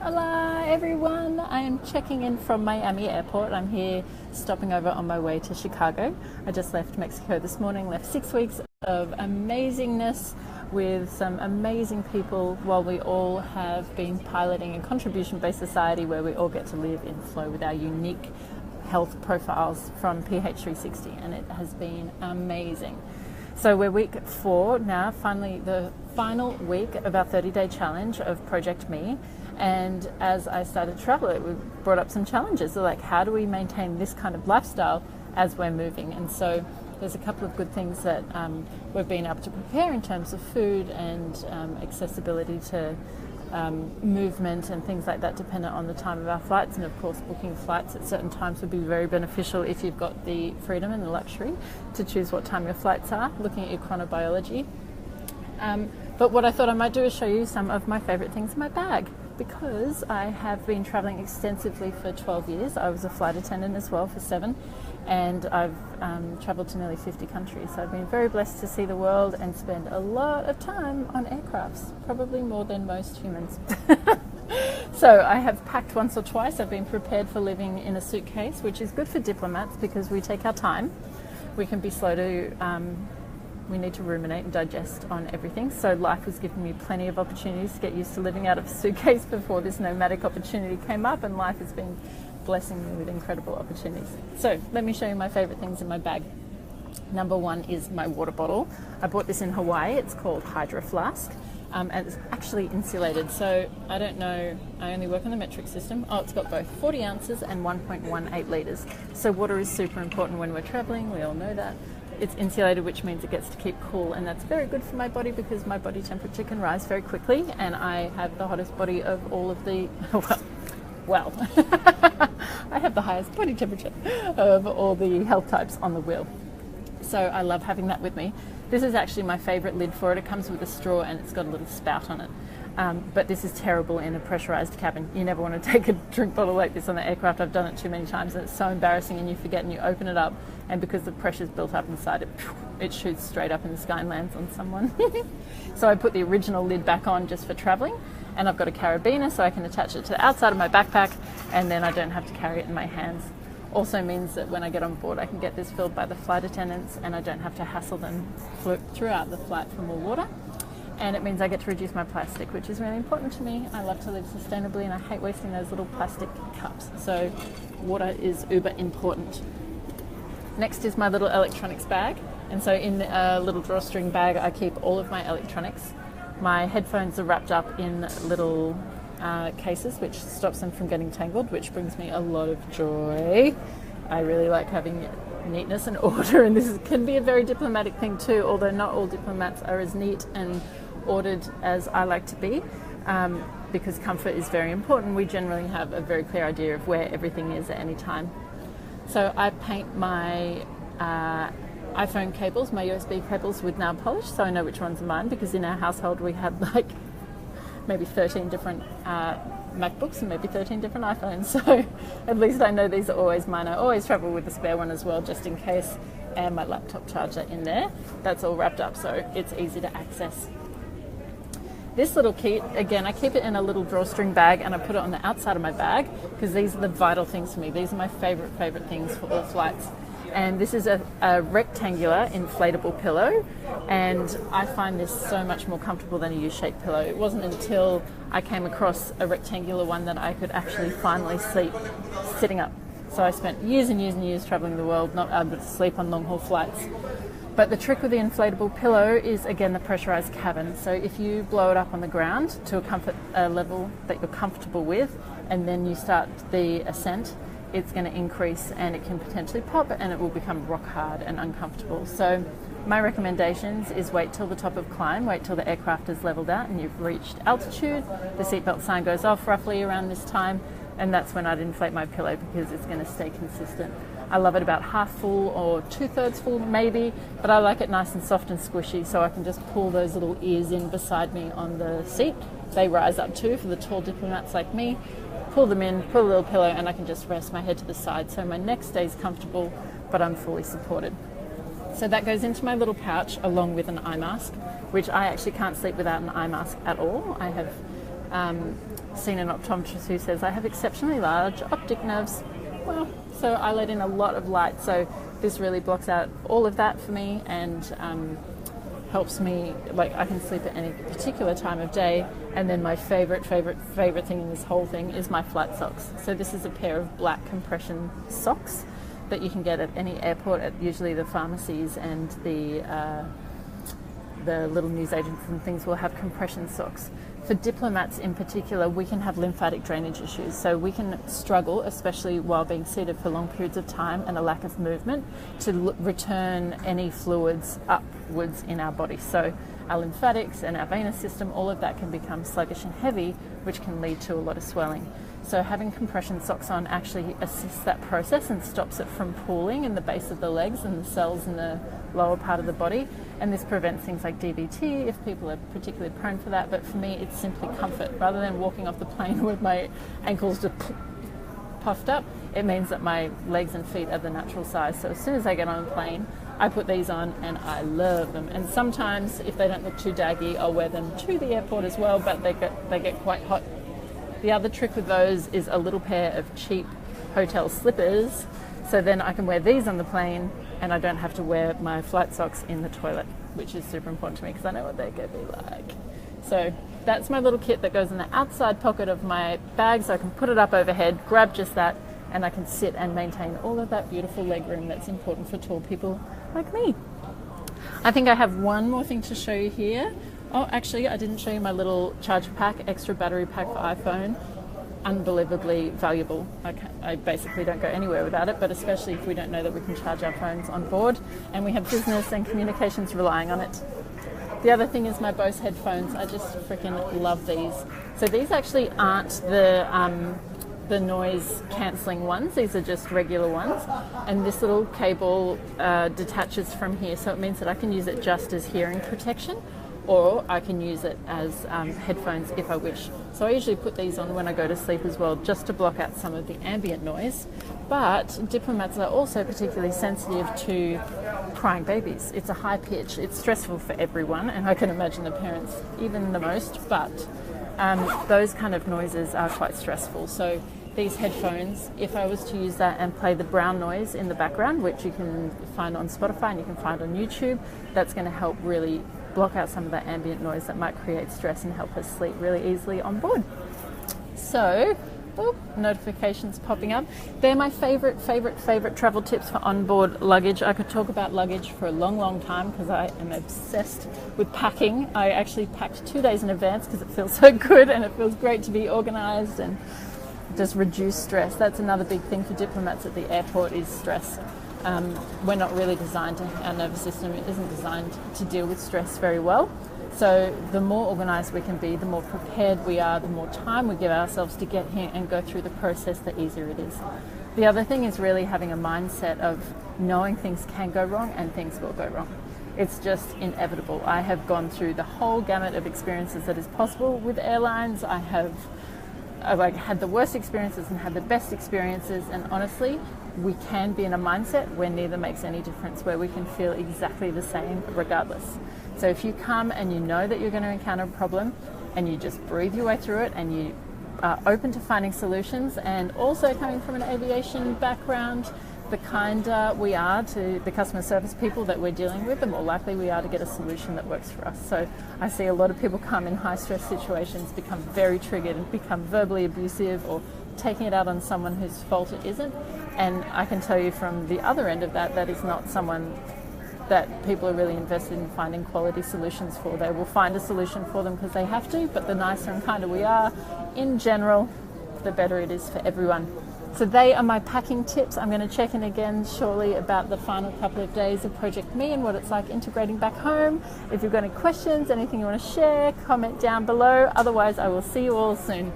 Hola everyone, I am checking in from Miami airport. I'm here stopping over on my way to Chicago. I just left Mexico this morning, left 6 weeks of amazingness with some amazing people while we all have been piloting a contribution-based society where we all get to live in flow with our unique health profiles from PH360, and it has been amazing. So we're week 4 now, finally the final week of our 30-day challenge of Project Me. And as I started to travel, it brought up some challenges. So like, how do we maintain this kind of lifestyle as we're moving? And so there's a couple of good things that we've been able to prepare in terms of food and accessibility to movement and things like that, dependent on the time of our flights. And of course, booking flights at certain times would be very beneficial if you've got the freedom and the luxury to choose what time your flights are, looking at your chronobiology. But what I thought I might do is show you some of my favorite things in my bag, because I have been traveling extensively for 12 years. I was a flight attendant as well for 7, and I've traveled to nearly 50 countries. So I've been very blessed to see the world and spend a lot of time on aircrafts, probably more than most humans. So I have packed once or twice. I've been prepared for living in a suitcase, which is good for diplomats because we take our time. We can be slow to we need to ruminate and digest on everything. So life has given me plenty of opportunities to get used to living out of a suitcase before this nomadic opportunity came up, and life has been blessing me with incredible opportunities. So let me show you my favorite things in my bag. Number 1 is my water bottle. I bought this in Hawaii. It's called Hydra Flask, and it's actually insulated. So I don't know, I only work on the metric system. Oh, it's got both 40 ounces and 1.18 litres. So water is super important when we're traveling. We all know that. It's insulated, which means it gets to keep cool, and that's very good for my body because my body temperature can rise very quickly, and I have the hottest body of all of the, well, I have the highest body temperature of all the health types on the wheel. So I love having that with me. This is actually my favorite lid for it. It comes with a straw and it's got a little spout on it. But this is terrible in a pressurized cabin. You never want to take a drink bottle like this on the aircraft. I've done it too many times and it's so embarrassing, and you forget and you open it up, and because the pressure's built up inside it shoots straight up in the sky and lands on someone. So I put the original lid back on just for traveling, and I've got a carabiner so I can attach it to the outside of my backpack, and then I don't have to carry it in my hands. Also means that when I get on board I can get this filled by the flight attendants and I don't have to hassle them throughout the flight for more water. And it means I get to reduce my plastic, which is really important to me. I love to live sustainably and I hate wasting those little plastic cups. So water is uber important. Next is my little electronics bag. And so in a little drawstring bag I keep all of my electronics. My headphones are wrapped up in little cases, which stops them from getting tangled, which brings me a lot of joy. I really like having neatness and order, and this can be a very diplomatic thing too, although not all diplomats are as neat and ordered as I like to be, because comfort is very important. We generally have a very clear idea of where everything is at any time. So I paint my iPhone cables, my USB cables, with nail polish, so I know which ones are mine, because in our household we had like maybe 13 different MacBooks and maybe 13 different iPhones, so at least I know these are always mine. I always travel with a spare one as well, just in case, and my laptop charger in there. That's all wrapped up so it's easy to access. This little kit, again, I keep it in a little drawstring bag and I put it on the outside of my bag because these are the vital things for me. These are my favorite things for all flights. And this is a rectangular inflatable pillow, and I find this so much more comfortable than a U-shaped pillow. It wasn't until I came across a rectangular one that I could actually finally sleep sitting up. So I spent years and years and years traveling the world not able to sleep on long haul flights. But the trick with the inflatable pillow is, again, the pressurized cabin. So if you blow it up on the ground to a comfort level that you're comfortable with, and then you start the ascent, it's going to increase and it can potentially pop and it will become rock hard and uncomfortable. So my recommendations is wait till the top of climb, wait till the aircraft is leveled out and you've reached altitude. The seatbelt sign goes off roughly around this time, and that's when I'd inflate my pillow because it's going to stay consistent. I love it about half full or 2/3 full maybe, but I like it nice and soft and squishy, so I can just pull those little ears in beside me on the seat. They rise up too for the tall diplomats like me. Pull them in, put a little pillow, and I can just rest my head to the side so my neck stays comfortable but I'm fully supported. So that goes into my little pouch along with an eye mask, which I actually can't sleep without an eye mask at all. I have seen an optometrist who says I have exceptionally large optic nerves. Well, so I let in a lot of light, so this really blocks out all of that for me and helps me, like, I can sleep at any particular time of day. And then my favorite thing in this whole thing is my flat socks. So this is a pair of black compression socks that you can get at any airport, at usually the pharmacies, and the little newsagents and things will have compression socks. For diplomats in particular, we can have lymphatic drainage issues, so we can struggle, especially while being seated for long periods of time and a lack of movement, to return any fluids upwards in our body. So our lymphatics and our venous system, all of that can become sluggish and heavy, which can lead to a lot of swelling. So having compression socks on actually assists that process and stops it from pooling in the base of the legs and the cells in the lower part of the body. And this prevents things like DVT if people are particularly prone for that. But for me, it's simply comfort. Rather than walking off the plane with my ankles just puffed up, it means that my legs and feet are the natural size. So as soon as I get on a plane, I put these on and I love them. And sometimes, if they don't look too daggy, I'll wear them to the airport as well, but they get quite hot. The other trick with those is a little pair of cheap hotel slippers, so then I can wear these on the plane and I don't have to wear my flat socks in the toilet, which is super important to me because I know what they're going to be like. So that's my little kit that goes in the outside pocket of my bag, so I can put it up overhead, grab just that, and I can sit and maintain all of that beautiful leg room that's important for tall people like me. I think I have one more thing to show you here. Oh, actually, I didn't show you my little charger pack, extra battery pack for iPhone. Unbelievably valuable. I basically don't go anywhere without it, but especially if we don't know that we can charge our phones on board and we have business and communications relying on it. The other thing is my Bose headphones. I just freaking love these. So these actually aren't the noise cancelling ones. These are just regular ones. And this little cable detaches from here, so it means that I can use it just as hearing protection, or I can use it as headphones if I wish. So I usually put these on when I go to sleep as well, just to block out some of the ambient noise. But diplomats are also particularly sensitive to crying babies. It's a high pitch, it's stressful for everyone, and I can imagine the parents even the most, but those kind of noises are quite stressful. So these headphones, if I was to use that and play the brown noise in the background, which you can find on Spotify and you can find on YouTube, that's going to help really block out some of that ambient noise that might create stress and help us sleep really easily on board. So, notifications popping up. They're my favorite travel tips for onboard luggage. I could talk about luggage for a long time because I am obsessed with packing. I actually packed 2 days in advance because it feels so good and it feels great to be organized and just reduce stress. That's another big thing for diplomats at the airport, is stress. We're not really designed to, our nervous system isn't designed to deal with stress very well. So the more organised we can be, the more prepared we are, the more time we give ourselves to get here and go through the process, the easier it is. The other thing is really having a mindset of knowing things can go wrong and things will go wrong. It's just inevitable. I have gone through the whole gamut of experiences that is possible with airlines. I've had the worst experiences and had the best experiences, and honestly, we can be in a mindset where neither makes any difference, where we can feel exactly the same regardless. So if you come and you know that you're going to encounter a problem and you just breathe your way through it and you are open to finding solutions, and also coming from an aviation background, the kinder we are to the customer service people that we're dealing with, the more likely we are to get a solution that works for us. So I see a lot of people come in high stress situations, become very triggered and become verbally abusive or taking it out on someone whose fault it isn't. And I can tell you from the other end of that, that is not someone that people are really invested in finding quality solutions for. They will find a solution for them because they have to, but the nicer and kinder we are in general, the better it is for everyone. So they are my packing tips. I'm going to check in again shortly about the final couple of days of Project Me and what it's like integrating back home. If you've got any questions, anything you want to share, comment down below. Otherwise, I will see you all soon.